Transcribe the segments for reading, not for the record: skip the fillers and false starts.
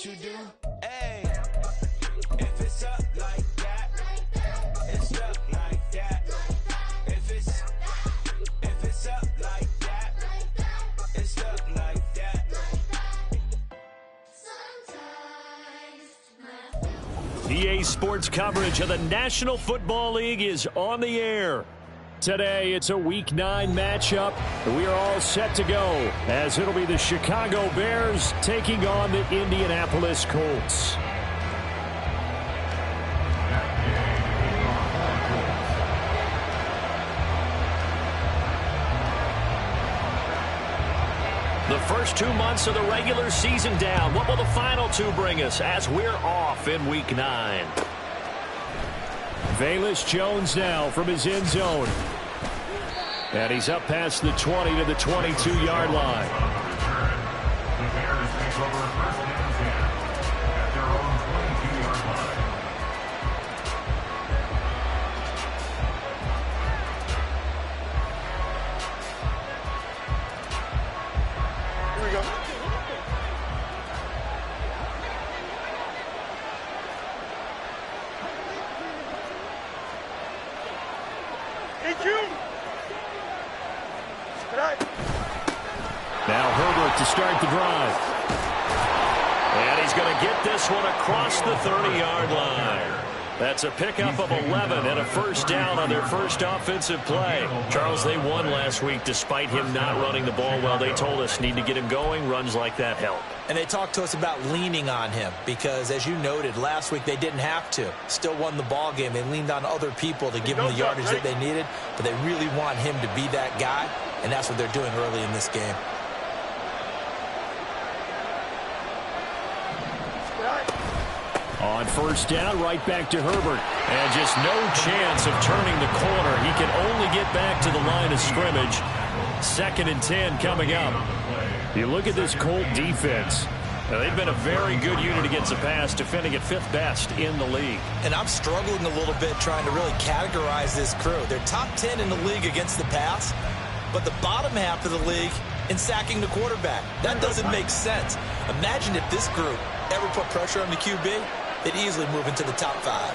you do. Hey, if it's up like that, it's up like that. If it's up like that, it's up like that. EA Sports coverage of the National Football League is on the air. Today, it's a Week 9 matchup. We are all set to go as it'll be the Chicago Bears taking on the Indianapolis Colts. The first 2 months of the regular season down. What will the final two bring us as we're off in Week 9? Velus Jones now from his end zone. And he's up past the 20 to the 22-yard line. The Bears take over first and 10 at their own 22-yard line. Here we go. Now Herbert to start the drive. And he's going to get this one across the 30-yard line. That's a pickup of 11 and a first down on their first offensive play. Charles, they won last week despite him not running the ball well. They told us need to get him going. Runs like that help. And they talked to us about leaning on him because, as you noted, last week they didn't have to. Still won the ball game. They leaned on other people to give them the yardage that they needed, but they really want him to be that guy, and that's what they're doing early in this game. On first down, right back to Herbert. And just no chance of turning the corner. He can only get back to the line of scrimmage. 2nd and 10 coming up. You look at this Colt defense. Now, they've been a very good unit against the pass, defending at 5th best in the league. And I'm struggling a little bit trying to really categorize this crew. They're top 10 in the league against the pass, but the bottom half of the league in sacking the quarterback. That doesn't make sense. Imagine if this group ever put pressure on the QB, they'd easily move into the top 5.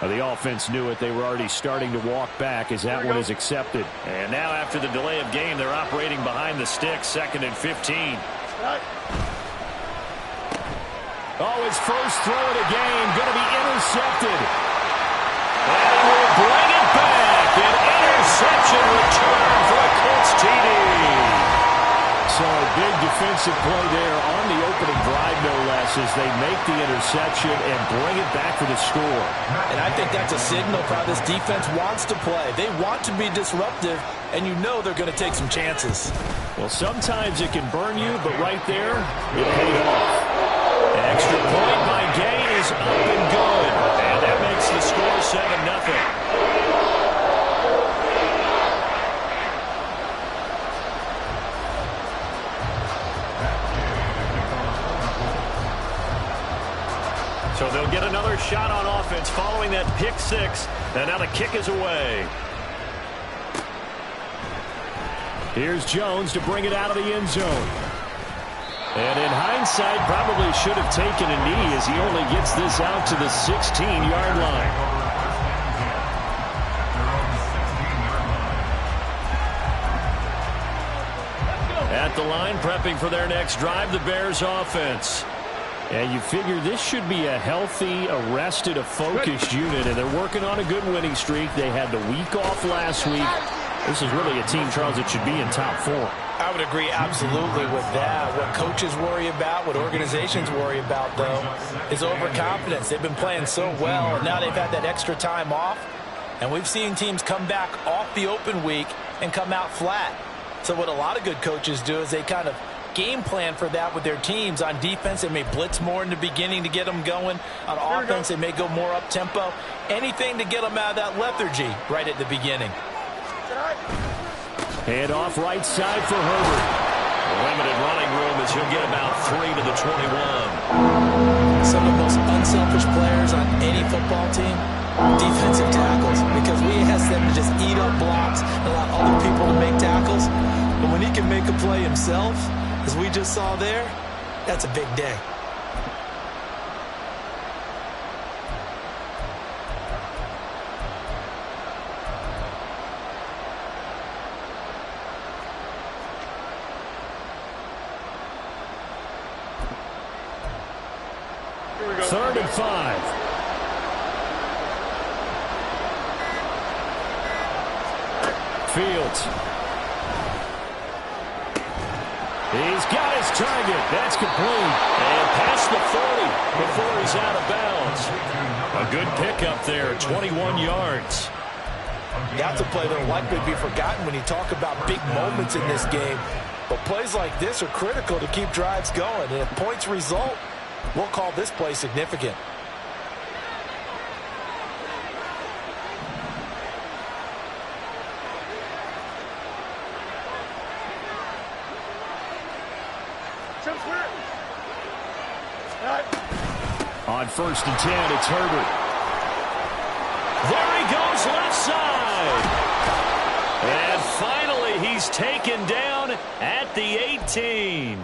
The offense knew it. They were already starting to walk back as that one is accepted. And now after the delay of game, they're operating behind the sticks, 2nd and 15. Oh, his first throw of the game going to be intercepted. And he will bring it back. An interception return for a Colts TD. So a big defensive play there on the opening drive, no less, as they make the interception and bring it back for the score. And I think that's a signal for how this defense wants to play. They want to be disruptive, and you know they're going to take some chances. Well, sometimes it can burn you, but right there, it paid off. Extra point by Gay is up and good. And that makes the score 7-0. So they'll get another shot on offense following that pick 6. And now the kick is away. Here's Jones to bring it out of the end zone. And in hindsight, probably should have taken a knee as he only gets this out to the 16-yard line. At the line, prepping for their next drive, the Bears offense. And you figure this should be a healthy, arrested, a focused unit, and they're working on a good winning streak. They had the week off last week. This is really a team, Charles, that should be in top 4. I would agree absolutely with that. What coaches worry about, what organizations worry about, though, is overconfidence. They've been playing so well, and now they've had that extra time off. And we've seen teams come back off the open week and come out flat. So what a lot of good coaches do is they kind of game plan for that with their teams. On defense, they may blitz more in the beginning to get them going. On offense, they may go more up-tempo. Anything to get them out of that lethargy right at the beginning. Hand off right side for Herbert. as he'll get about 3 to the 21. Some of the most unselfish players on any football team, defensive tackles, because we ask them to just eat up blocks and allow other people to make tackles. But when he can make a play himself, as we just saw there, that's a big day. Third and 5. Fields. He's got his target. That's complete. And past the 40 before he's out of bounds. A good pickup there, 21 yards. That's a play that will likely be forgotten when you talk about big moments in this game. But plays like this are critical to keep drives going. And if points result, we'll call this play significant. On first and 10, it's Herbert. There he goes left side. And finally, he's taken down at the 18.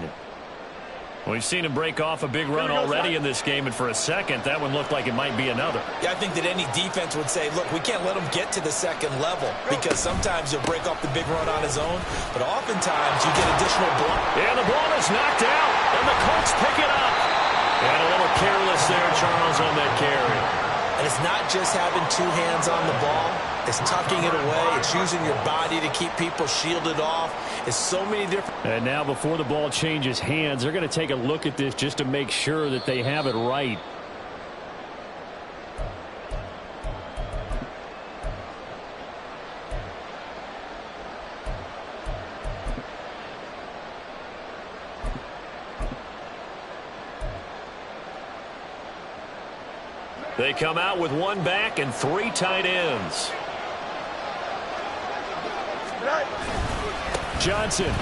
We've seen him break off a big run already in this game, and for a second, that one looked like it might be another. Yeah, I think that any defense would say, look, we can't let him get to the second level, because sometimes he'll break off the big run on his own, but oftentimes you get additional block. And the ball is knocked out, and the Colts pick it up. And a little careless there, Charles, on that carry. And it's not just having two hands on the ball. It's tucking it away. It's using your body to keep people shielded off. It's so many different... And now before the ball changes hands, they're going to take a look at this just to make sure that they have it right. They come out with one back and 3 tight ends. Johnson is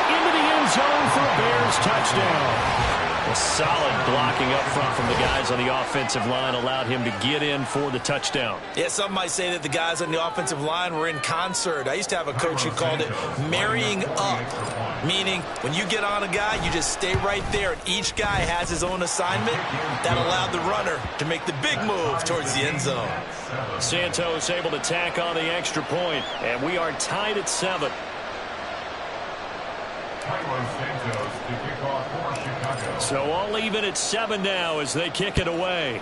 into the end zone for a Bears touchdown. A solid blocking up front from the guys on the offensive line allowed him to get in for the touchdown. Yeah, some might say that the guys on the offensive line were in concert. I used to have a coach who called it marrying up, meaning when you get on a guy, you just stay right there, and each guy has his own assignment. That allowed the runner to make the big move towards the end zone. Santos able to tack on the extra point, and we are tied at 7. So all even at 7 now as they kick it away.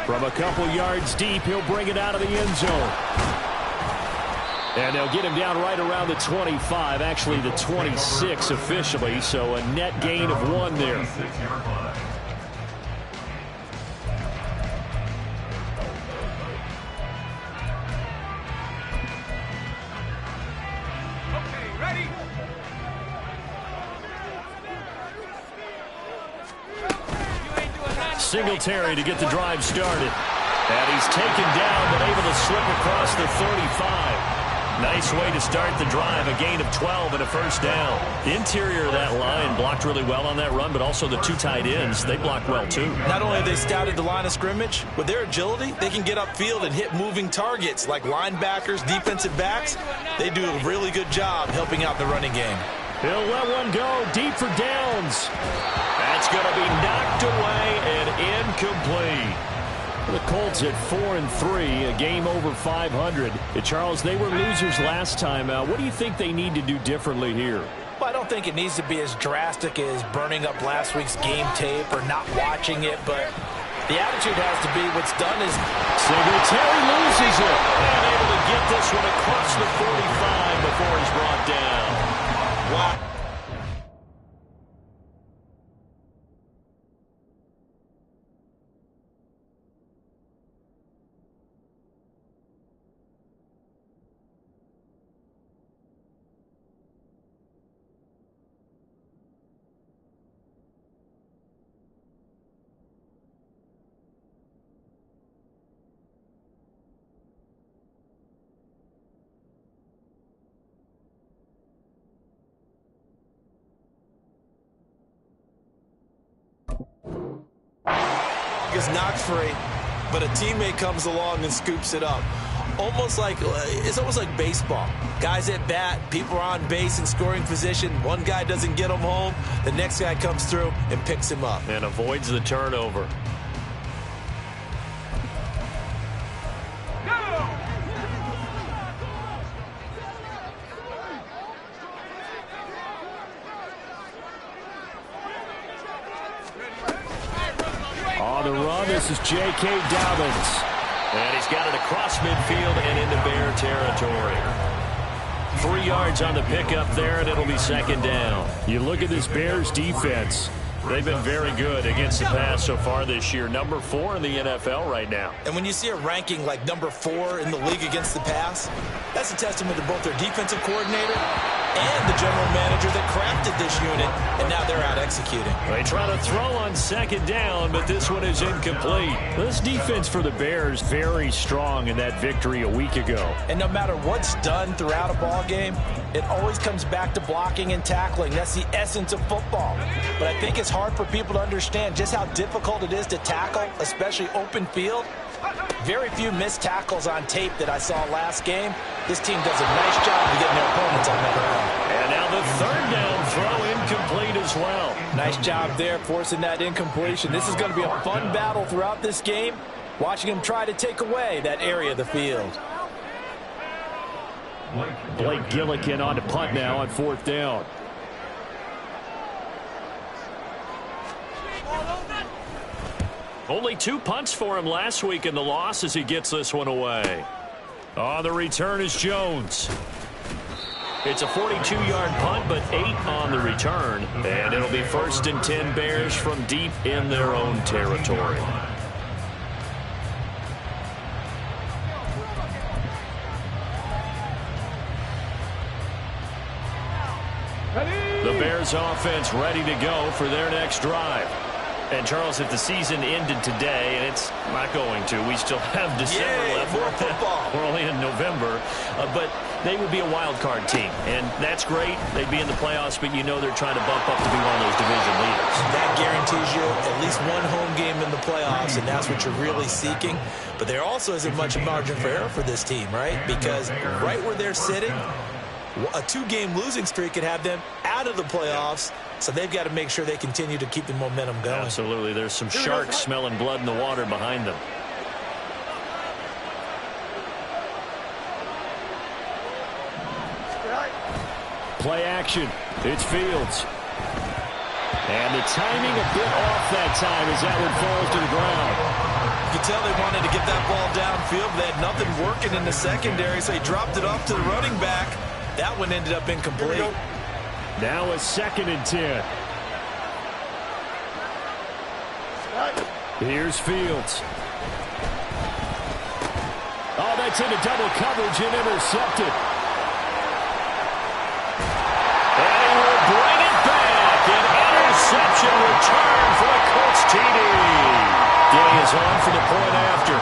From a couple yards deep, he'll bring it out of the end zone. And they'll get him down right around the 25, actually the 26 officially, so a net gain of 1 there. Singletary to get the drive started. And he's taken down, but able to slip across the 35. Nice way to start the drive. A gain of 12 and a first down. The interior of that line blocked really well on that run, but also the 2 tight ends, they blocked well too. Not only have they scouted the line of scrimmage, with their agility, they can get upfield and hit moving targets like linebackers, defensive backs. They do a really good job helping out the running game. He'll let one go deep for downs. That's going to be knocked away and incomplete. The Colts at 4-3, a game over 500. Charles, they were losers last time out. What do you think they need to do differently here? Well, I don't think it needs to be as drastic as burning up last week's game tape or not watching it, but the attitude has to be what's done is... Singletary loses it. And able to get this one across the 45 before he's brought down. Wow. is not free, but a teammate comes along and scoops it up. It's almost like baseball. Guys at bat, people are on base in scoring position. One guy doesn't get him home. The next guy comes through and picks him up. And avoids the turnover. On the run, this is J.K. Dobbins. And he's got it across midfield and into Bear territory. 3 yards on the pickup there, and it'll be second down. You look at this Bears defense. They've been very good against the pass so far this year. Number 4 in the NFL right now. And when you see a ranking like number 4 in the league against the pass, that's a testament to both their defensive coordinator and the general manager that crafted this unit, and now they're out executing. They try to throw on second down, but this one is incomplete. This defense for the Bears very strong in that victory a week ago. And no matter what's done throughout a ball game, it always comes back to blocking and tackling. That's the essence of football. But I think it's hard for people to understand just how difficult it is to tackle, especially open field. Very few missed tackles on tape that I saw last game. This team does a nice job of getting their opponents on the ground. And now the third down throw incomplete as well. Nice job there forcing that incompletion. This is going to be a fun battle throughout this game, watching him try to take away that area of the field. Blake Gillikin on to punt now on 4th down. Only 2 punts for him last week in the loss as he gets this one away. On the return is Jones. It's a 42-yard punt, but 8 on the return. And it'll be 1st and 10 Bears from deep in their own territory. The Bears offense ready to go for their next drive. And, Charles, if the season ended today, and it's not going to, we still have December left. More football. We're only in November. But they would be a wild card team, and that's great. They'd be in the playoffs, but you know they're trying to bump up to be one of those division leaders. That guarantees you at least one home game in the playoffs, and that's what you're really seeking. But there also isn't much margin for error for this team, right? Because right where they're sitting, a 2-game losing streak could have them out of the playoffs. So they've got to make sure they continue to keep the momentum going. Absolutely. There's some sharks smelling blood in the water behind them. Play action. It's Fields. And the timing a bit off that time as that one falls to the ground. You can tell they wanted to get that ball downfield. They had nothing working in the secondary, so he dropped it off to the running back. That one ended up incomplete. Now a 2nd and 10. Here's Fields. Oh, that's into double coverage and intercepted. And he will bring it back. An interception return for a Colts TD. Day is on for the point after.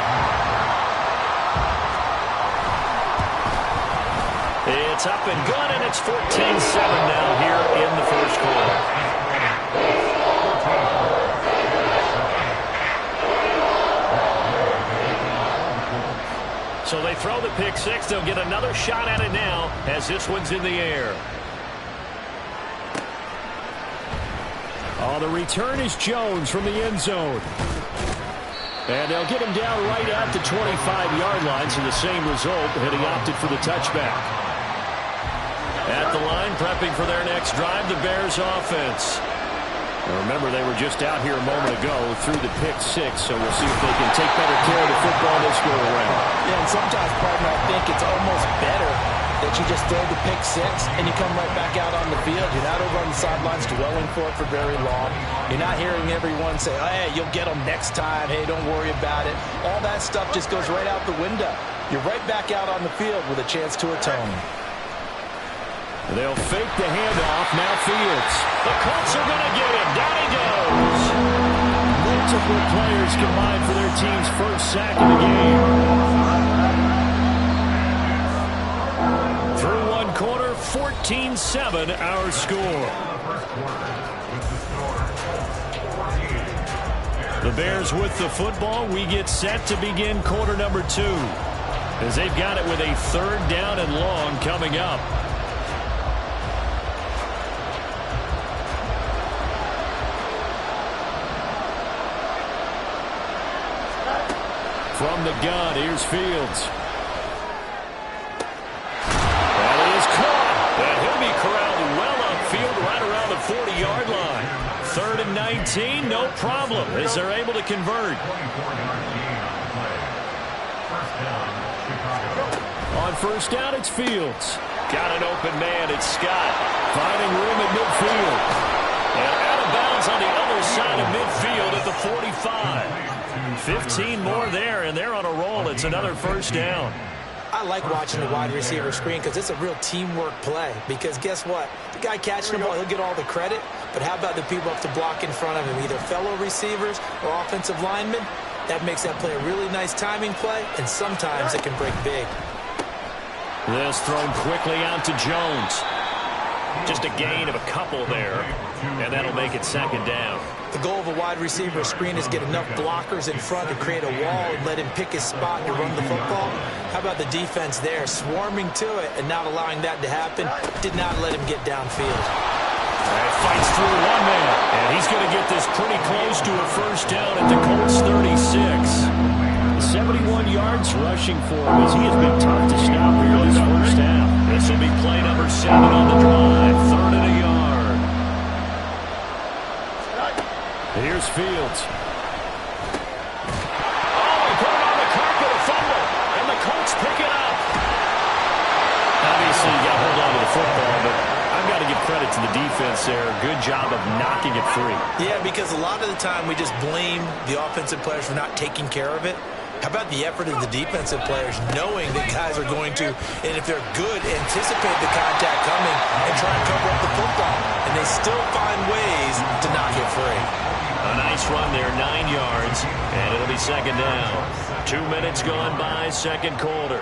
It's up and good, and it's 14-7 now here in the first quarter. So they throw the pick 6. They'll get another shot at it now as this one's in the air. Oh, the return is Jones from the end zone. And they'll get him down right at the 25-yard line, so the same result, and he opted for the touchback. At the line, prepping for their next drive, the Bears offense. Now remember, they were just out here a moment ago through the pick 6, so we'll see if they can take better care of the football this go around. Yeah, and sometimes, partner, I think it's almost better that you just throw the pick 6 and you come right back out on the field. You're not over on the sidelines dwelling for it for very long. You're not hearing everyone say, oh, hey, you'll get them next time. Hey, don't worry about it. All that stuff just goes right out the window. You're right back out on the field with a chance to atone. They'll fake the handoff. Now Fields. The Colts are going to get him. Down he goes. Multiple players combined for their team's first sack of the game. Through one quarter, 14-7 our score. The Bears with the football. We get set to begin quarter number 2, as they've got it with a 3rd down and long coming up. From the gun, here's Fields. That is caught. And he'll be corralled well upfield right around the 40-yard line. 3rd and 19, no problem, as they're able to convert. On 1st down, it's Fields. Got an open man, it's Scott. Finding room at midfield. And out of bounds on the other side of midfield at the 45. 15 more there, and they're on a roll. It's another 1st down. I like watching the wide receiver screen because it's a real teamwork play. Because guess what? The guy catching the ball, he'll get all the credit. But how about the people up to block in front of him, either fellow receivers or offensive linemen? That makes that play a really nice timing play, and sometimes it can break big. This thrown quickly out to Jones. Just a gain of a couple there, and that'll make it 2nd down. The goal of a wide receiver screen is get enough blockers in front to create a wall and let him pick his spot to run the football. How about the defense there, swarming to it and not allowing that to happen? Did not let him get downfield. Fights through one man, and he's going to get this pretty close to a 1st down at the Colts 36. 71 yards rushing for him, as he has been tough to stop here this 1st half. This will be play number 7 on the drive, 3rd and a yard. Here's Fields. Oh, he put it on the carpet, a fumble, and the Colts pick it up. Obviously, you got to hold on to the football, but I've got to give credit to the defense there. Good job of knocking it free. Yeah, because a lot of the time we just blame the offensive players for not taking care of it. How about the effort of the defensive players knowing that guys are going to, and if they're good, anticipate the contact coming and try and cover up the football. And they still find ways to knock it free. A nice run there, 9 yards, and it'll be 2nd down. 2 minutes gone by, 2nd quarter.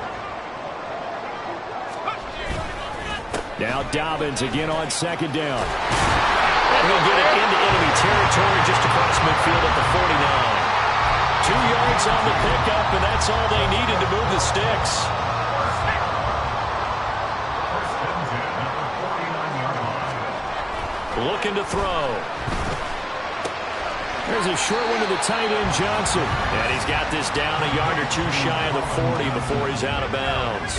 Now Dobbins again on 2nd down. And he'll get it into enemy territory just across midfield at the 49. 2 yards on the pickup, and that's all they needed to move the sticks. Looking to throw. There's a short one to the tight end, Johnson. And he's got this down a yard or 2 shy of the 40 before he's out of bounds.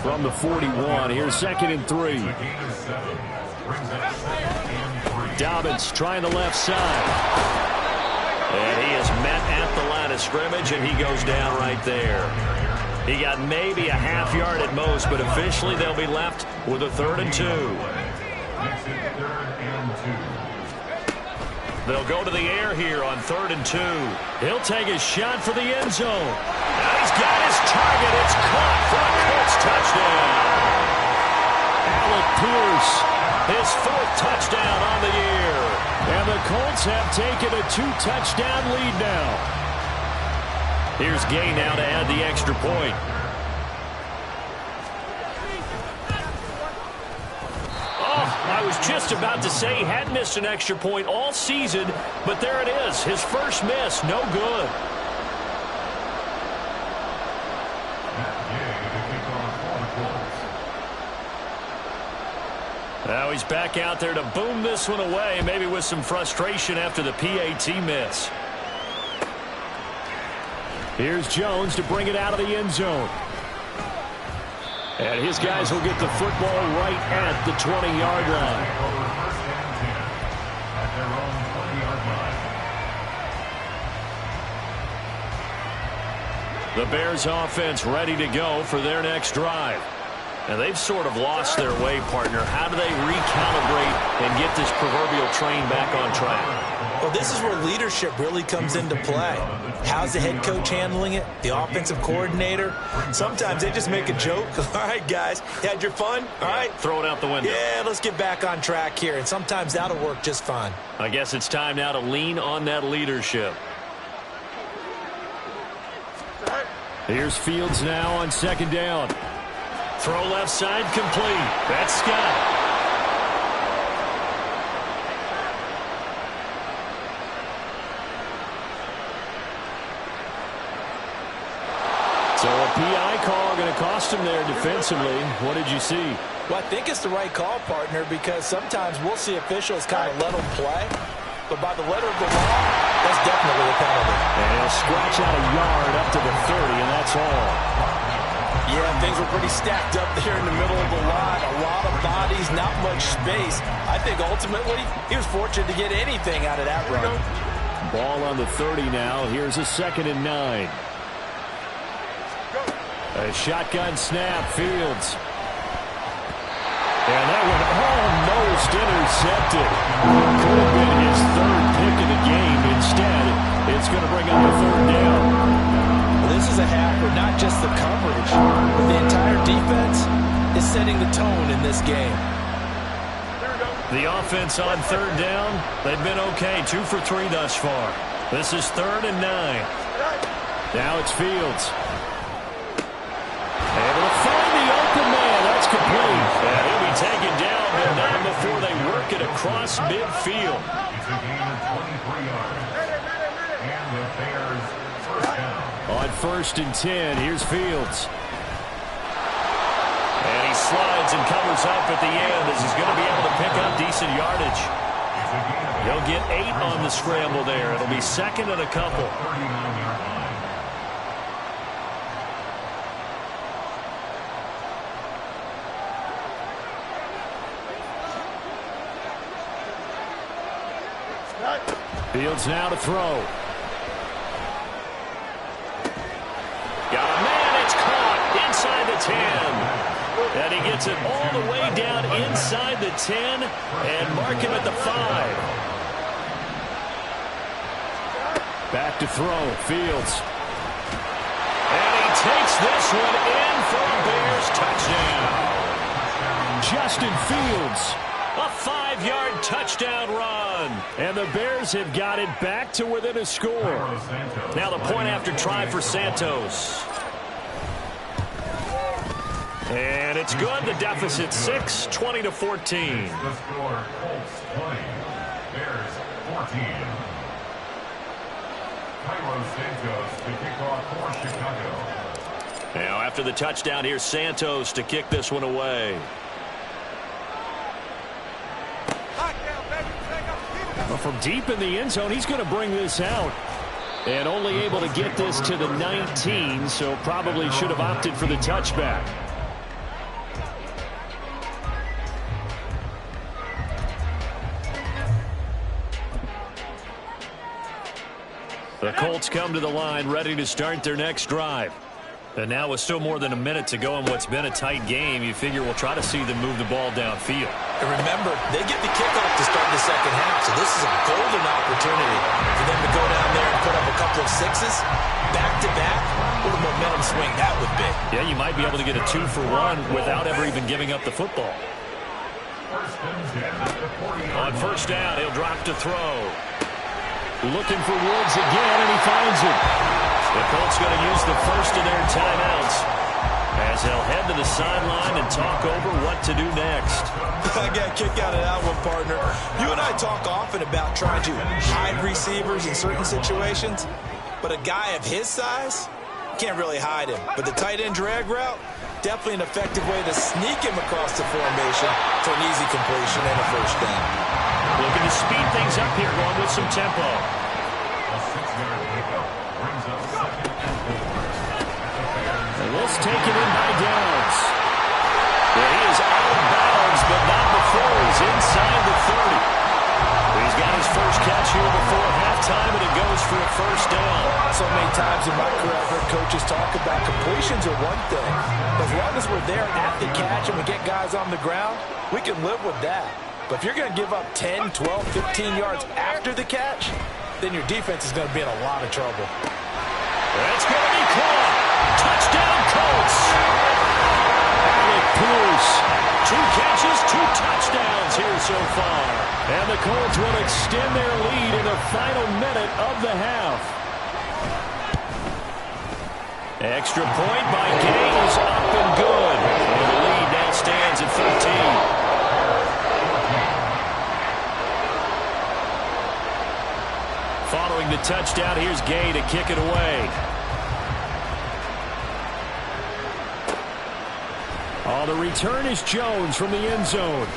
From the 41, here's 2nd and 3. Dobbins trying the left side. And he is met at the line of scrimmage, and he goes down right there. He got maybe a half yard at most, but officially they'll be left with a 3rd and 2. They'll go to the air here on 3rd and 2. He'll take a shot for the end zone. Now he's got his target. It's caught for a Colts touchdown. Alec Pierce, his 4th touchdown on the year. And the Colts have taken a 2-touchdown lead now. Here's Gay now to add the extra point. I was just about to say he hadn't missed an extra point all season, but there it is. His first miss, no good. Now he's back out there to boom this one away, maybe with some frustration after the PAT miss. Here's Jones to bring it out of the end zone. And his guys will get the football right at the 20-yard line. The Bears offense ready to go for their next drive. And they've sort of lost their way, partner. How do they recalibrate and get this proverbial train back on track? Well, this is where leadership really comes into play. How's the head coach handling it? The offensive coordinator? Sometimes they just make a joke. All right, guys, you had your fun? All right. Throw it out the window. Yeah, let's get back on track here. And sometimes that'll work just fine. I guess it's time now to lean on that leadership. Here's Fields now on 2nd down. Throw left side complete. That's Scott. PI call going to cost him there defensively. What did you see? Well, I think it's the right call, partner, because sometimes we'll see officials kind of let them play. But by the letter of the law, that's definitely a penalty. And he'll scratch out a yard up to the 30, and that's all. Yeah, things were pretty stacked up there in the middle of the line. A lot of bodies, not much space. I think ultimately he was fortunate to get anything out of that run. Ball on the 30 now. Here's a 2nd and 9. A shotgun snap, Fields. And that one almost intercepted. Could have been his 3rd pick of the game. Instead, it's going to bring up a 3rd down. Well, this is a half where not just the coverage, but the entire defense is setting the tone in this game. The offense on 3rd down, they've been okay. 2 for 3 thus far. This is 3rd and 9. Now it's Fields. Able to find the open man. That's complete. And he'll be taken down, but not before they work it across midfield. On 1st and 10, here's Fields. And he slides and covers up at the end as he's going to be able to pick up decent yardage. He'll get 8 on the scramble there. It'll be 2nd and a couple. Fields now to throw. Got a man, it's caught inside the 10. And he gets it all the way down inside the 10 and mark him at the 5. Back to throw, Fields. And he takes this one in for a Bears touchdown. Justin Fields. A 5-yard touchdown run. And the Bears have got it back to within a score. Now the point after try for Santos. And it's good. The deficit 6, 20-14. The score, Colts 20, Bears 14. Cairo Santos to kick off for Chicago. Now after the touchdown, here's Santos to kick this one away. Well, from deep in the end zone, he's going to bring this out. And only able to get this to the 19, so probably should have opted for the touchback. The Colts come to the line ready to start their next drive. And now with still more than a minute to go in what's been a tight game, you figure we'll try to see them move the ball downfield. And remember, they get the kickoff to start the second half, so this is a golden opportunity for them to go down there and put up a couple of 6s back-to-back. What a momentum swing that would be. Yeah, you might be able to get a 2-for-1 without ever even giving up the football. On 1st down, he'll drop to throw. Looking for Woods again, and he finds him. The Colts going to use the first of their timeouts as they'll head to the sideline and talk over what to do next. I got a kick out of that one, partner. You and I talk often about trying to hide receivers in certain situations, but a guy of his size can't really hide him. But the tight end drag route, definitely an effective way to sneak him across the formation for an easy completion and a 1st down. Looking to speed things up here, going with some tempo. A 6-yard pickup brings up 2nd and 4. And this taken in by Downs. Yeah, he is out of bounds, but not before he's inside the 30. He's got his first catch here before halftime, and it goes for a 1st down. So many times in my career, I've heard coaches talk about completions are one thing. But as long as we're there at the catch and we get guys on the ground, we can live with that. But if you're going to give up 10, 12, 15 yards after the catch, then your defense is going to be in a lot of trouble. That's going to be caught. Touchdown, Colts. Alec Pierce. 2 catches, 2 touchdowns here so far. And the Colts will extend their lead in the final minute of the half. Extra point by Gay is up and good. And the lead now stands at 13. Following the touchdown, here's Gay to kick it away. Oh, the return is Jones from the end zone.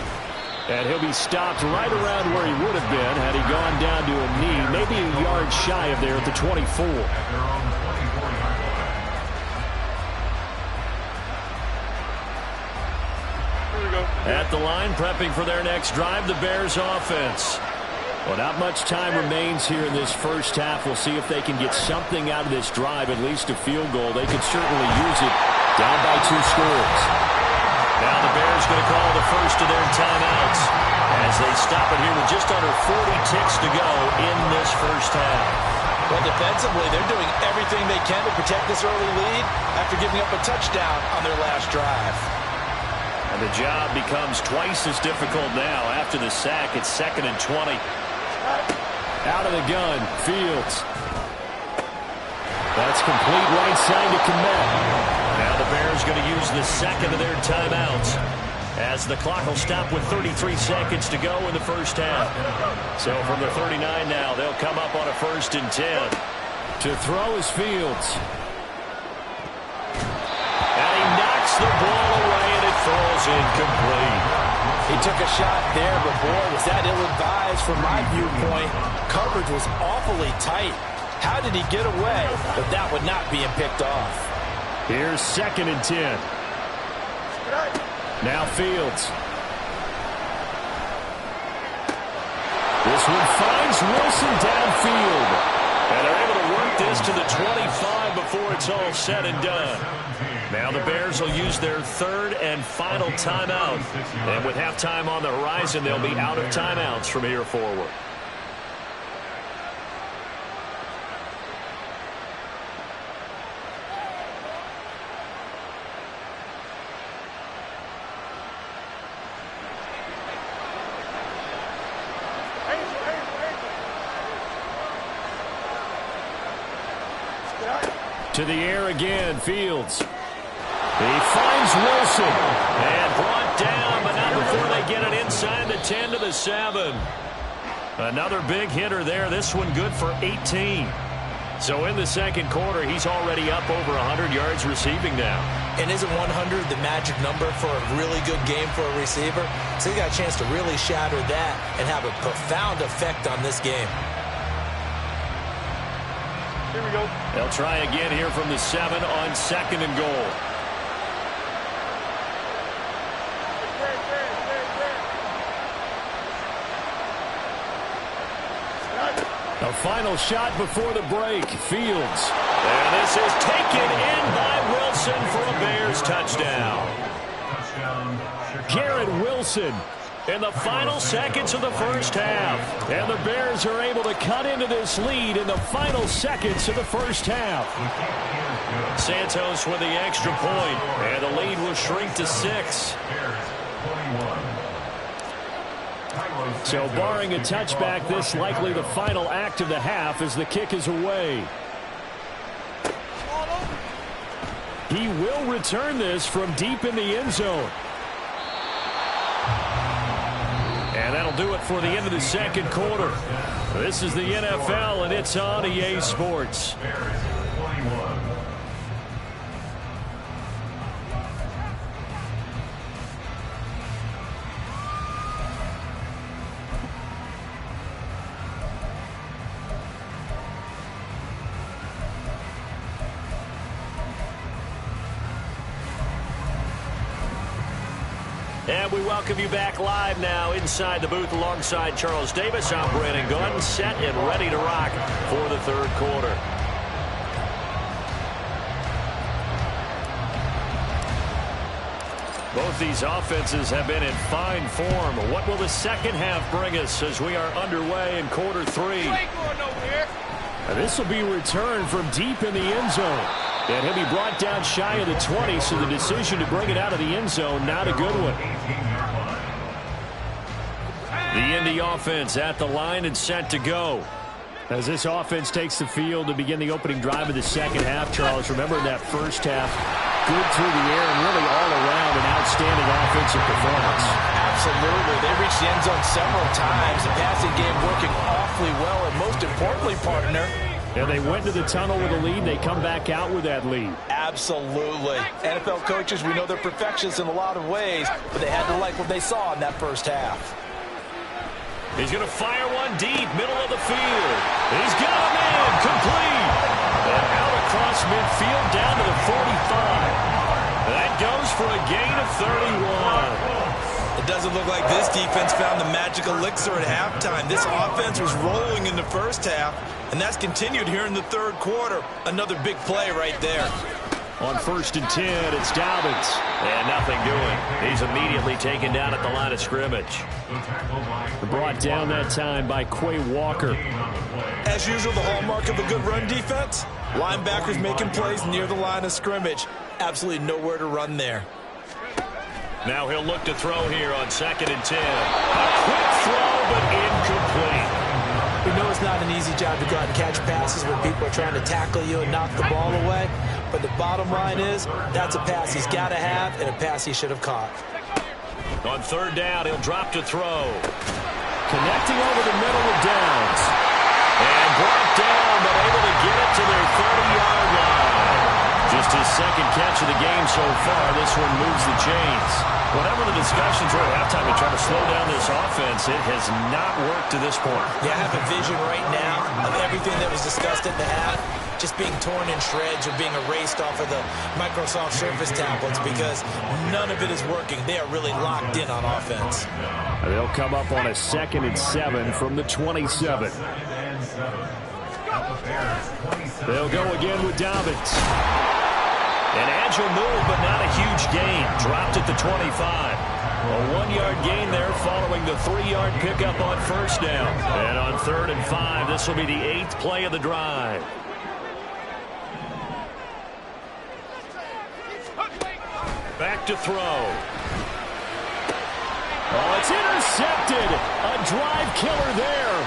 And he'll be stopped right around where he would have been had he gone down to a knee, maybe a yard shy of there at the 24. At the line, prepping for their next drive, the Bears offense. Well, not much time remains here in this first half. We'll see if they can get something out of this drive, at least a field goal. They could certainly use it down by 2 scores. Now the Bears going to call the first of their timeouts as they stop it here with just under 40 ticks to go in this first half. Well, defensively, they're doing everything they can to protect this early lead after giving up a touchdown on their last drive. And the job becomes twice as difficult now after the sack. It's 2nd and 20. Out of the gun, Fields. That's complete right side to Kmet. Now the Bears going to use the second of their timeouts as the clock will stop with 33 seconds to go in the first half. So from the 39 now, they'll come up on a 1st and 10. To throw is Fields. And he knocks the ball away, and it falls incomplete. He took a shot there, but boy, was that ill-advised from my viewpoint. Coverage was awfully tight. How did he get away? But that would not be picked off. Here's 2nd and 10. Now Fields. This one finds Wilson downfield. And they're able to work this to the 25 before it's all said and done. Now the Bears will use their 3rd and final timeout. And with halftime on the horizon, they'll be out of timeouts from here forward. To the air again, Fields. He finds Wilson and brought down, but not before they get it inside the 10 to the 7. Another big hitter there. This one good for 18. So in the second quarter, he's already up over 100 yards receiving now. And isn't 100 the magic number for a really good game for a receiver? So he got a chance to really shatter that and have a profound effect on this game. Here we go. They'll try again here from the 7 on 2nd and goal. A final shot before the break. Fields. And this is taken in by Wilson for a Bears touchdown. Garrett Wilson in the final seconds of the first half. And the Bears are able to cut into this lead in the final seconds of the first half. Santos with the extra point, and the lead will shrink to 6. So barring a touchback, this likely the final act of the half as the kick is away. He will return this from deep in the end zone. And that'll do it for the end of the second quarter. This is the NFL, and it's on EA Sports. And we welcome you back live now inside the booth alongside Charles Davis. I'm Brandon Gunn, set and ready to rock for the third quarter. Both these offenses have been in fine form. What will the second half bring us as we are underway in quarter 3? You ain't going nowhere. This will be returned from deep in the end zone. And he'll be brought down shy of the 20, so the decision to bring it out of the end zone, not a good one. The Indy offense at the line and set to go. As this offense takes the field to begin the opening drive of the second half, Charles, remember in that first half, good through the air and really all around an outstanding offensive performance. Absolutely. They reached the end zone several times. The passing game working awfully well, and most importantly, partner, And they went to the tunnel with a lead. They come back out with that lead. Absolutely. NFL coaches, we know they're perfectionists in a lot of ways, but they had to like what they saw in that first half. He's going to fire one deep, middle of the field. He's got him in, complete. And out across midfield down to the 45. That goes for a gain of 31. It doesn't look like this defense found the magic elixir at halftime. This offense was rolling in the first half, and that's continued here in the third quarter. Another big play right there. On 1st and 10, it's Dobbins. And nothing doing. He's immediately taken down at the line of scrimmage. Brought down that time by Quay Walker. As usual, the hallmark of a good run defense, linebackers making plays near the line of scrimmage. Absolutely nowhere to run there. Now he'll look to throw here on 2nd and 10. A quick throw, but incomplete. We know it's not an easy job to go out and catch passes when people are trying to tackle you and knock the ball away. But the bottom line is, that's a pass he's got to have and a pass he should have caught. On 3rd down, he'll drop to throw. Connecting over the middle with Downs. And brought down, but able to get it to their 30-yard line. Just his 2nd catch of the game so far. This one moves the chains. Whatever the discussions were at halftime to try to slow down this offense, it has not worked to this point. Yeah, I have a vision right now of everything that was discussed at the half just being torn in shreds or being erased off of the Microsoft Surface tablets because none of it is working. They are really locked in on offense. They'll come up on a 2nd and 7 from the 27. They'll go again with Dobbins. An agile move, but not a huge gain. Dropped at the 25. A 1-yard gain there following the 3-yard pickup on 1st down. And on 3rd and 5, this will be the 8th play of the drive. Back to throw. Oh, it's intercepted. A drive killer there.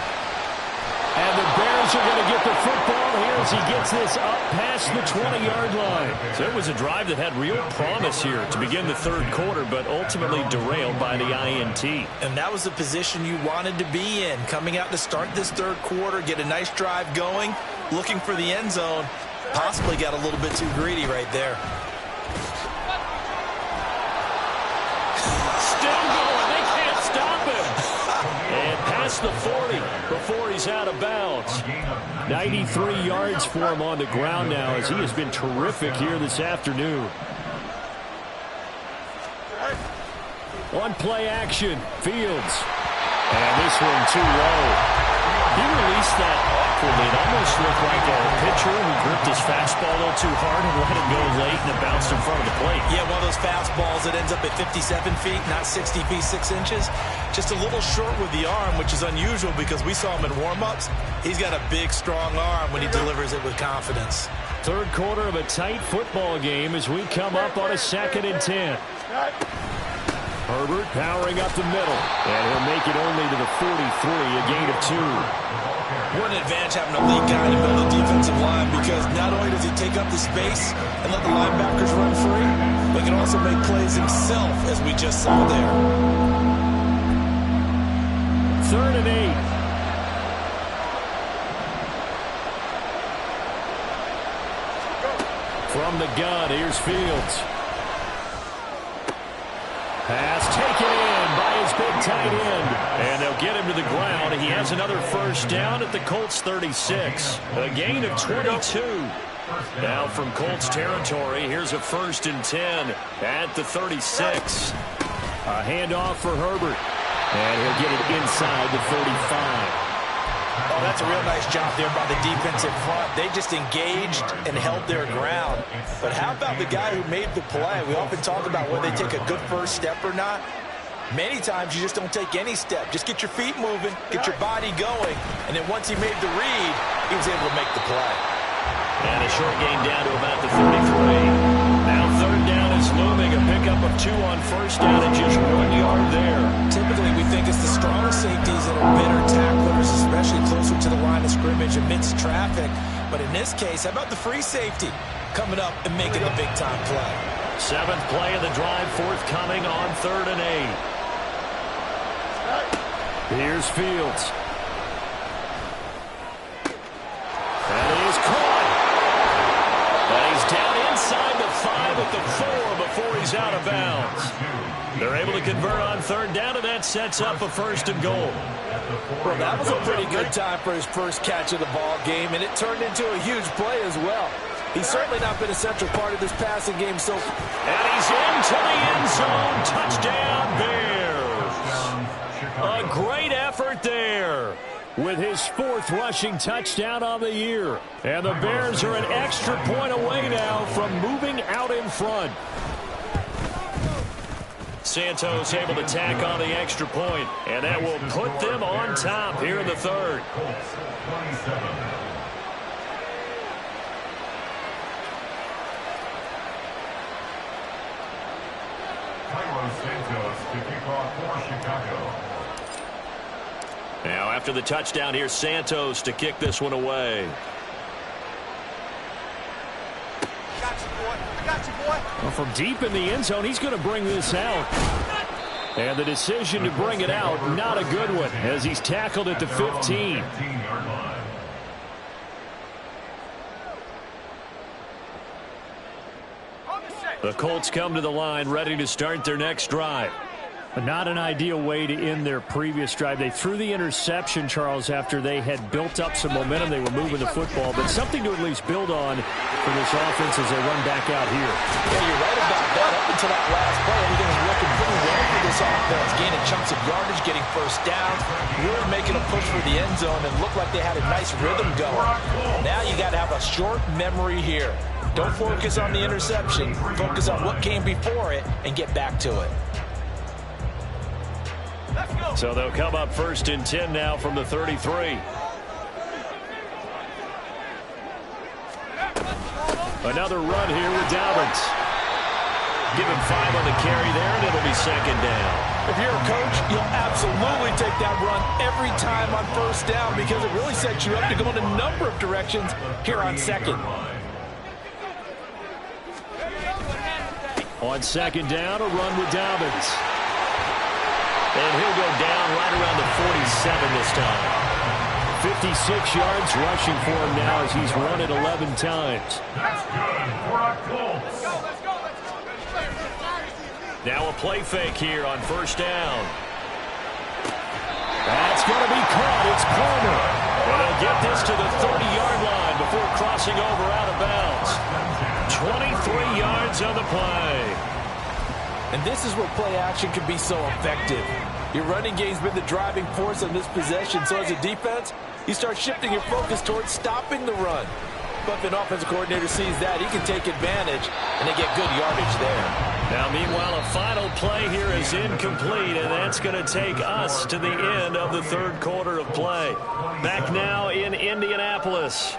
And the Bears are going to get the football here as he gets this up past the 20-yard line. So it was a drive that had real promise here to begin the third quarter, but ultimately derailed by the INT. And that was the position you wanted to be in. Coming out to start this third quarter, get a nice drive going, looking for the end zone. Possibly got a little bit too greedy right there. Still going. They can't stop him. And past the 40 before he's out of bounds. 93 yards for him on the ground now as he has been terrific here this afternoon. On play action, Fields. And this one too low. He released that awkwardly. It almost looked like a pitcher who gripped his fastball a little too hard and let it go late and it bounced in front of the plate. Yeah, one of those fastballs that ends up at 57 feet, not 60 feet, 6 inches. Just a little short with the arm, which is unusual because we saw him in warm-ups. He's got a big, strong arm when he delivers it with confidence. Third quarter of a tight football game as we come up on a 2nd and 10. Herbert powering up the middle, and he'll make it only to the 43, a gain of 2. What an advantage having a lead guy in the middle of the defensive line because not only does he take up the space and let the linebackers run free, but he can also make plays himself, as we just saw there. 3rd and 8. From the gun, here's Fields. Pass taken in by his big tight end. And they'll get him to the ground. He has another first down at the Colts 36. A gain of 22. Now from Colts territory, here's a 1st and 10 at the 36. A handoff for Herbert. And he'll get it inside the 35. Oh, that's a real nice job there by the defensive front. They just engaged and held their ground. But how about the guy who made the play? We often talk about whether they take a good first step or not. Many times you just don't take any step. Just get your feet moving, get your body going, and then once he made the read, he was able to make the play. And a short gain down to about the 33. Now 3rd down is looming. A pickup of 2 on 1st down and just 1 yard there. Typically, we think it's the strong safeties that are better tacklers, especially closer to the line of scrimmage amidst traffic. But in this case, how about the free safety coming up and making the big-time play? 7th play of the drive, forthcoming on 3rd and 8. Here's Fields. That is caught. But he's down inside is out of bounds. They're able to convert on third down, and that sets up a 1st and goal. Well, that was a pretty good time for his first catch of the ball game, and it turned into a huge play as well. He's certainly not been a central part of this passing game so far. And he's into the end zone. Touchdown, Bears. A great effort there with his 4th rushing touchdown on the year. And the Bears are an extra point away now from moving out in front. Santos able to tack on the extra point, and that will put them on top here in the 3rd. Santos to kick off for Chicago. Now after the touchdown, here's Santos to kick this one away. Well, from deep in the end zone, he's going to bring this out. And the decision to bring it out, not a good one, as he's tackled at the 15. The Colts come to the line, ready to start their next drive. Not an ideal way to end their previous drive. They threw the interception, Charles, after they had built up some momentum. They were moving the football, but something to at least build on for this offense as they run back out here. Yeah, you're right about that. Up until that last play, everything was working pretty well for this offense. Gaining chunks of yardage, getting first downs, really making a push for the end zone, and looked like they had a nice rhythm going. Now you got to have a short memory here. Don't focus on the interception. Focus on what came before it and get back to it. So they'll come up 1st and 10 now from the 33. Another run here with Dobbins. Give him 5 on the carry there, and it'll be 2nd down. If you're a coach, you'll absolutely take that run every time on 1st down because it really sets you up to go in a number of directions here on 2nd. On 2nd down, a run with Dobbins. And he'll go down right around the 47 this time. 56 yards rushing for him now as he's run it 11 times. That's good for a Colts. Now a play fake here on 1st down. That's going to be caught. It's Palmer. And they'll get this to the 30-yard line before crossing over out of bounds. 23 yards on the play. And this is where play action can be so effective. Your running game's been the driving force on this possession, so as a defense, you start shifting your focus towards stopping the run. But if an offensive coordinator sees that, he can take advantage, and they get good yardage there. Now, meanwhile, a final play here is incomplete, and that's going to take us to the end of the 3rd quarter of play. Back now in Indianapolis.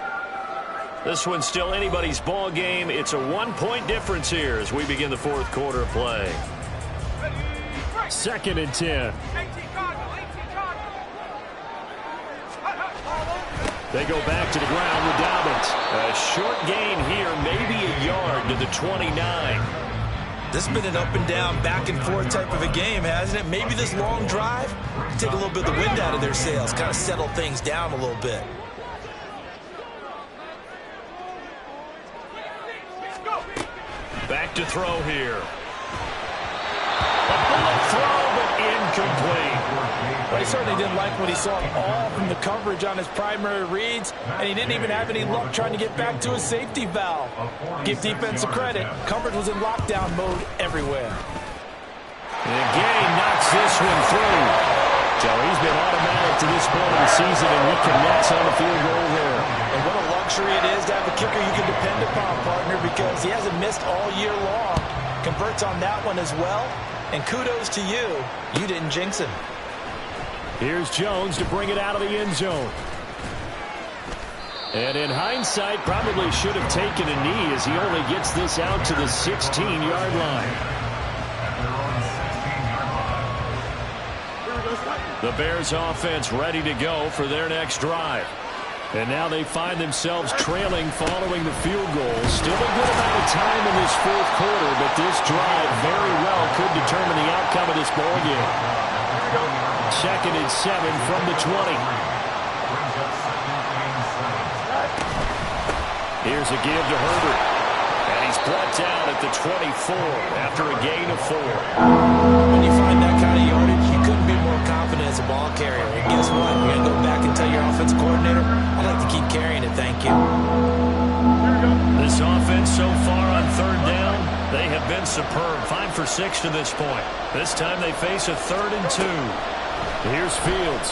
This one's still anybody's ball game. It's a 1-point difference here as we begin the 4th quarter of play. 2nd and 10. They go back to the ground with Dobbins. A short gain here, maybe a yard to the 29. This has been an up and down, back and forth type of a game, hasn't it? Maybe this long drive can take a little bit of the wind out of their sails, kind of settle things down a little bit. Back to throw here. A bullet throw, but incomplete. But he certainly didn't like what he saw all from the coverage on his primary reads, and he didn't even have any luck trying to get back to his safety valve. Give defense a credit. Coverage was in lockdown mode everywhere. And Gay knocks this one through. So he's been automatic to this point of the season, and he connects on the field goal there. And what a luxury it is to have a kicker you can depend upon, partner, because he hasn't missed all year long. Converts on that one as well. And kudos to you. You didn't jinx him. Here's Jones to bring it out of the end zone. And in hindsight, probably should have taken a knee as he only gets this out to the 16-yard line. The Bears offense ready to go for their next drive. And now they find themselves trailing following the field goal. Still a good amount of time in this 4th quarter, but this drive very well could determine the outcome of this ball game. 2nd and 7 from the 20. Here's a give to Herbert. And he He's brought down at the 24 after a gain of 4. When you find that kind of yardage, you couldn't be more confident as a ball carrier. And guess what? You're going to go back and tell your offensive coordinator, I'd like to keep carrying it, thank you. This offense so far on third down, they have been superb. 5 for 6 to this point. This time they face a 3rd and 2. Here's Fields.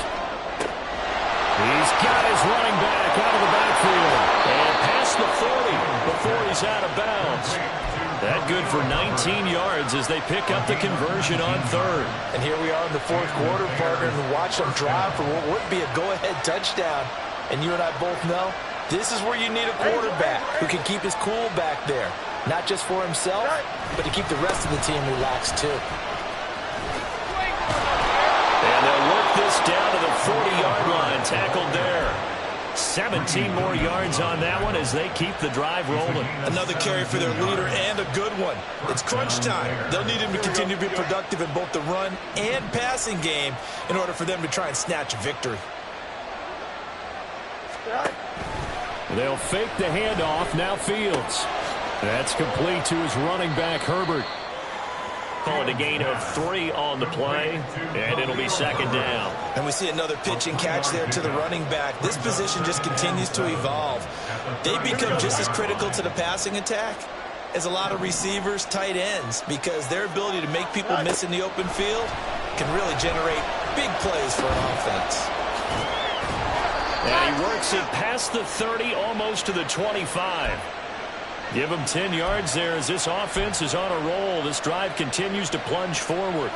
He's got his running back out of the backfield. And past the 40 before he's out of bounds. That good for 19 yards as they pick up the conversion on 3rd. And here we are in the 4th quarter, partner, and watch them drive for what would be a go-ahead touchdown. And you and I both know this is where you need a quarterback who can keep his cool back there. Not just for himself, but to keep the rest of the team relaxed too. And they'll work this down to the 40-yard line, tackled there. 17 more yards on that one as they keep the drive rolling. Another carry for their leader and a good one. It's crunch time. They'll need him to continue to be productive in both the run and passing game in order for them to try and snatch a victory. They'll fake the handoff. Now Fields. That's complete to his running back, Herbert. Call it a gain of 3 on the play, and it'll be 2nd down. And we see another pitch and catch there to the running back. This position just continues to evolve. They become just as critical to the passing attack as a lot of receivers, tight ends, because their ability to make people miss in the open field can really generate big plays for an offense. And he works it past the 30, almost to the 25. Give him 10 yards there as this offense is on a roll. This drive continues to plunge forward.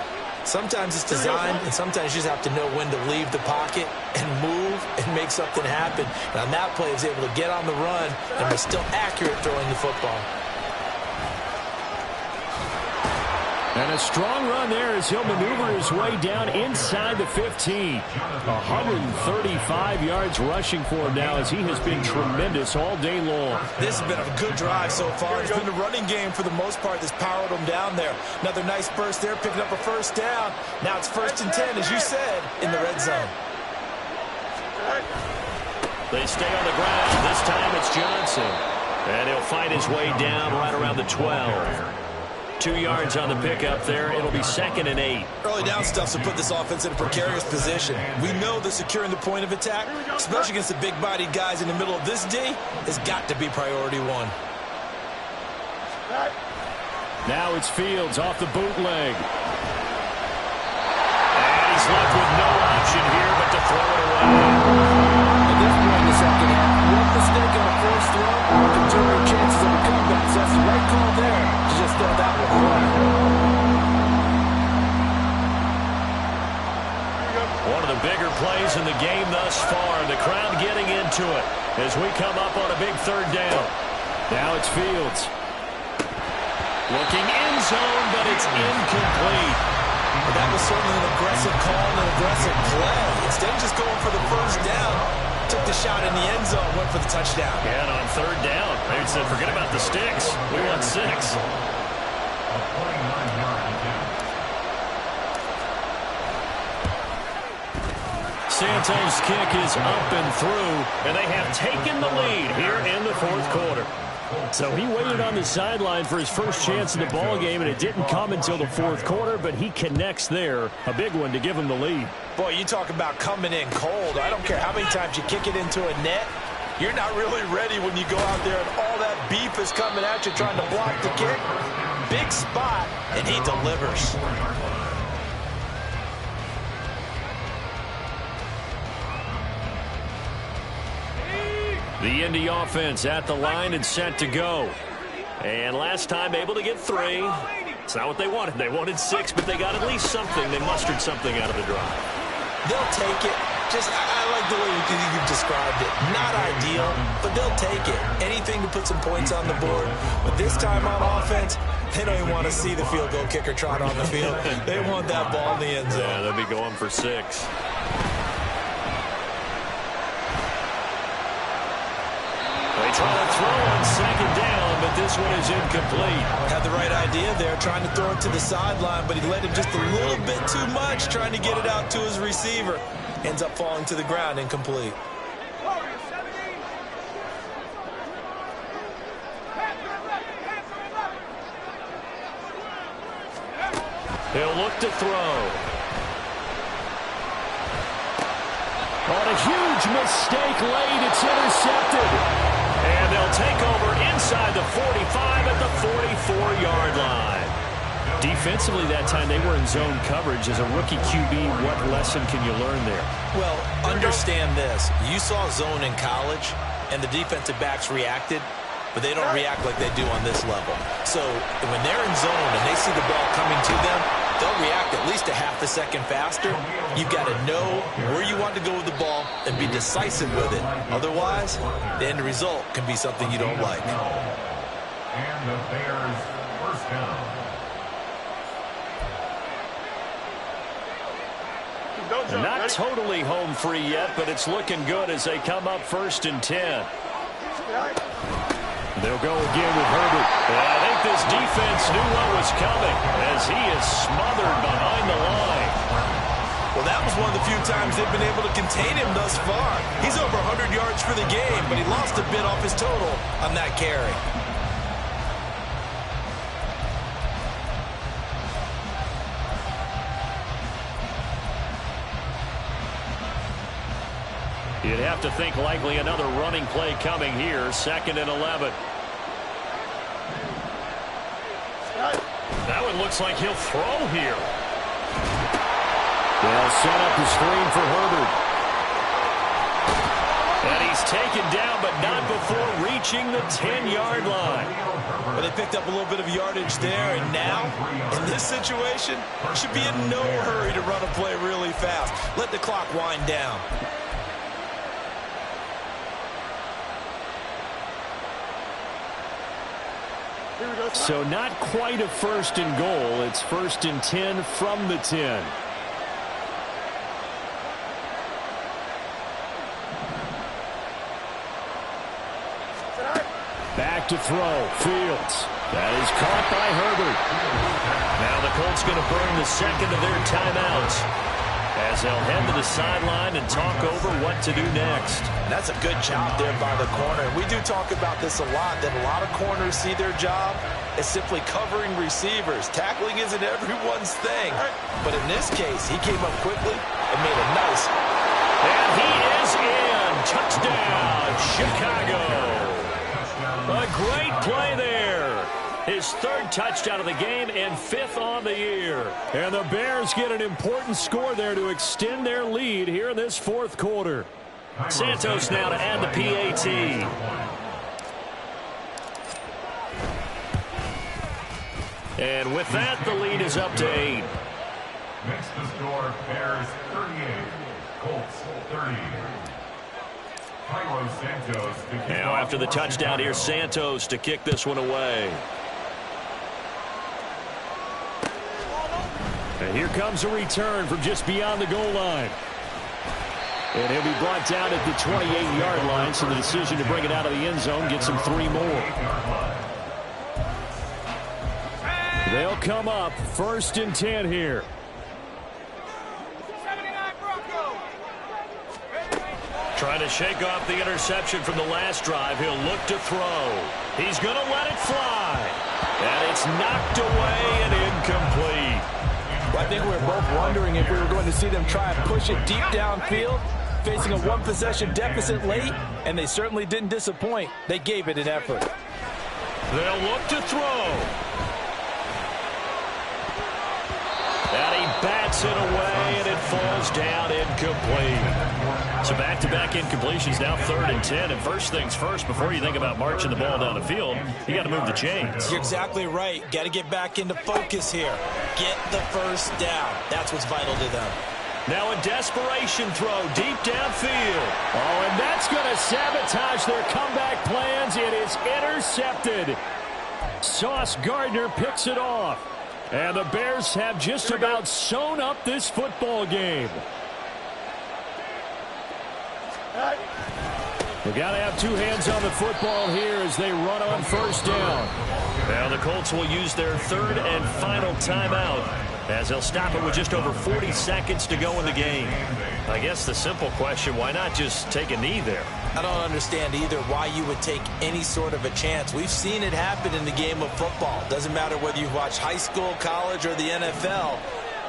Sometimes it's designed, and sometimes you just have to know when to leave the pocket and move and make something happen. And on that play, he was able to get on the run and was still accurate throwing the football. And a strong run there as he'll maneuver his way down inside the 15. 135 yards rushing for him now as he has been tremendous all day long. This has been a good drive so far. It's been a running game for the most part that's powered him down there. Another nice burst there, picking up a 1st down. Now it's 1st and 10, as you said, in the red zone. They stay on the ground. This time it's Johnson. And he'll fight his way down right around the 12. 2 yards on the pickup there. It'll be 2nd and 8. Early down stuff will put this offense in a precarious position. We know that securing the point of attack, especially against the big-bodied guys in the middle of this D, has got to be priority 1. Now it's Fields off the bootleg. And he's left with no option here but to throw it away. At this point in the second half, one mistake on a forced throw can turn their chances of a comeback. So that's the right call there to just throw that one away. One of the bigger plays in the game thus far. The crowd getting into it as we come up on a big 3rd down. Now it's Fields. Looking end zone, but it's incomplete. But that was certainly an aggressive call and an aggressive play. Instead of just going for the 1st down, took the shot in the end zone, went for the touchdown. Yeah, and on 3rd down, they said, forget about the sticks. We want 6. Santos' kick is up and through, and they have taken the lead here in the 4th quarter. So he waited on the sideline for his first chance in the ball game, and it didn't come until the 4th quarter, but he connects there. A big one to give him the lead. Boy, you talk about coming in cold. I don't care how many times you kick it into a net. You're not really ready when you go out there and all that beef is coming at you trying to block the kick. Big spot, and he delivers. The Indy offense at the line and set to go. And last time able to get 3. It's not what they wanted. They wanted 6, but they got at least something. They mustered something out of the drive. They'll take it. I like the way you've described it. Not ideal, but they'll take it. Anything to put some points on the board. But this time on offense, they don't even want to see the field goal kicker trot on the field. They want that ball in the end zone. Yeah, they'll be going for 6. They try to throw on 2nd down, but this one is incomplete. Had the right idea there, trying to throw it to the sideline, but he let him just a little bit too much, trying to get it out to his receiver. Ends up falling to the ground, incomplete. He'll look to throw. On a huge mistake late, it's intercepted. And they'll take over inside the 45 at the 44-yard line. Defensively that time, they were in zone coverage. As a rookie QB, what lesson can you learn there? Well, understand this. You saw zone in college, and the defensive backs reacted, but they don't react like they do on this level. So when they're in zone and they see the ball coming to them, they'll react at least a half a second faster. You've got to know where you want to go with the ball and be decisive with it. Otherwise, the end result can be something you don't like. And the Bears first down. Not totally home free yet, but it's looking good as they come up 1st and 10. They'll go again with Herbert. And I think this defense knew what was coming as he is smothered behind the line. Well, that was one of the few times they've been able to contain him thus far. He's over 100 yards for the game, but he lost a bit off his total on that carry. You'd have to think likely another running play coming here. 2nd and 11. That one looks like he'll throw here. They'll set up the screen for Herbert. And he's taken down, but not before reaching the 10-yard line. But they picked up a little bit of yardage there, and now, in this situation, should be in no hurry to run a play really fast. Let the clock wind down. So not quite a 1st and goal. It's 1st and 10 from the 10. Back to throw. Fields. That is caught by Herbert. Now the Colts going to burn the 2nd of their timeouts as they'll head to the sideline and talk over what to do next. That's a good job there by the corner. We do talk about this a lot, that a lot of corners see their job as simply covering receivers. Tackling isn't everyone's thing. But in this case, he came up quickly and made a nice. And he is in. Touchdown, Chicago. A great play there. His 3rd touchdown of the game and 5th on the year. And the Bears get an important score there to extend their lead here in this 4th quarter. Santos now to add the PAT. And with that, the lead is up to 8. Next to score, Bears 38, Colts 30. Cairo Santos to kick Now off after the for touchdown, Chicago. here's Santos to kick this one away. And here comes a return from just beyond the goal line. And he'll be brought down at the 28-yard line, so the decision to bring it out of the end zone gets him 3 more. They'll come up 1st and 10 here. Trying to shake off the interception from the last drive. He'll look to throw. He's going to let it fly. And it's knocked away and incomplete. Well, I think we were both wondering if we were going to see them try and push it deep downfield, facing a 1-possession deficit late, and they certainly didn't disappoint. They gave it an effort. They'll look to throw. And he bats it away, and it falls down incomplete. So back-to-back incompletions, now 3rd and 10. And first things first, before you think about marching the ball down the field, you got to move the chains. You're exactly right. Got to get back into focus here. Get the first down. That's what's vital to them. Now a desperation throw deep downfield. Oh, and that's going to sabotage their comeback plans. It is intercepted. Sauce Gardner picks it off. And the Bears have just about sewn up this football game. They've got to have 2 hands on the football here as they run on 1st down. Now the Colts will use their 3rd and final timeout as they'll stop it with just over 40 seconds to go in the game. I guess the simple question, why not just take a knee there? I don't understand either why you would take any sort of a chance. We've seen it happen in the game of football. Doesn't matter whether you watch high school, college, or the NFL.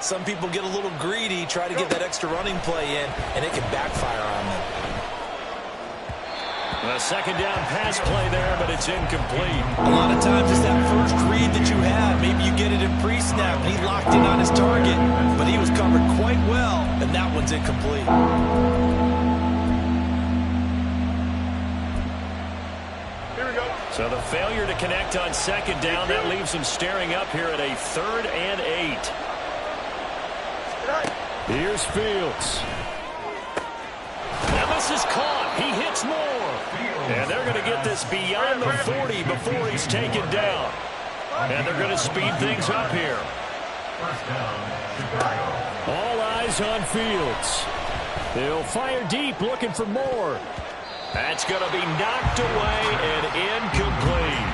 Some people get a little greedy, try to get that extra running play in, and it can backfire on them. A second down pass play there, but it's incomplete. A lot of times it's that first read that you have. Maybe you get it in pre-snap, and he locked in on his target, but he was covered quite well, and that one's incomplete. So the failure to connect on second down, that leaves him staring up here at a 3rd and 8. Here's Fields. And this is caught. He hits more. And they're going to get this beyond the 40 before he's taken down. And they're going to speed things up here. All eyes on Fields. They'll fire deep, looking for more. That's going to be knocked away and incomplete.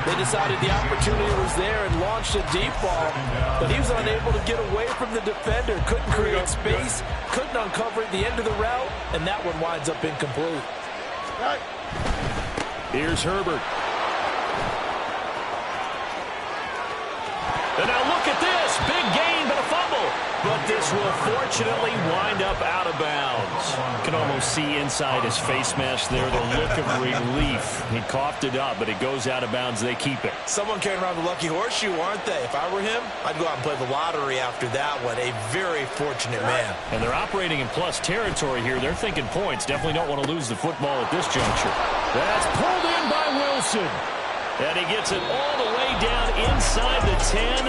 They decided the opportunity was there and launched a deep ball, but he was unable to get away from the defender, couldn't create space, couldn't uncover at the end of the route, and that one winds up incomplete. Here's Herbert. And now look at this. Big gain, but a fumble. But this will fortunately wind up out of bounds. You can almost see inside his face mask there the look of relief. He coughed it up, but it goes out of bounds. They keep it. Someone carrying around the lucky horseshoe, aren't they? If I were him, I'd go out and play the lottery after that one. A very fortunate man. And they're operating in plus territory here. They're thinking points. Definitely don't want to lose the football at this juncture. That's pulled in by Wilson. And he gets it all the way down inside the 10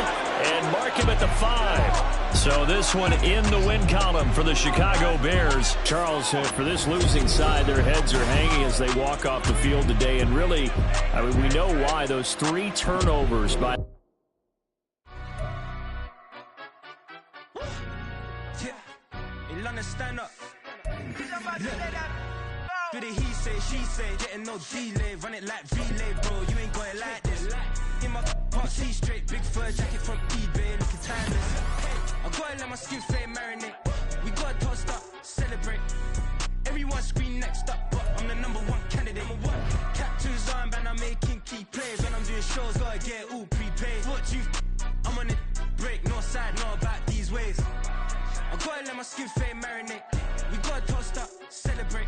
and mark him at the 5. So this one in the win column for the Chicago Bears. Charles, for this losing side, their heads are hanging as they walk off the field today. And really, I mean, we know why. Those 3 turnovers by... Stand up. Do the he say, she say, getting no delay, run it like relay, bro. You ain't got it like this. In my can't see straight, big fur jacket from eBay, looking timeless. I gotta let my skin fade marinate. We gotta toast up, celebrate. Everyone scream next up, but I'm the #1 candidate. Captain's armband, I'm making key plays. When I'm doing shows, gotta get all prepaid. What you? I'm on it, break, no side, no about these ways. I gotta let my skin fade marinate. We gotta toast up, celebrate.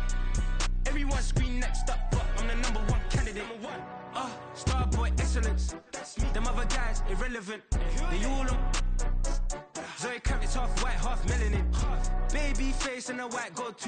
Everyone scream next up, but I'm the #1 candidate. Starboy excellence. Them other guys irrelevant. They all on. Zoe Kravitz half white, half melanin. Baby face and a white go to.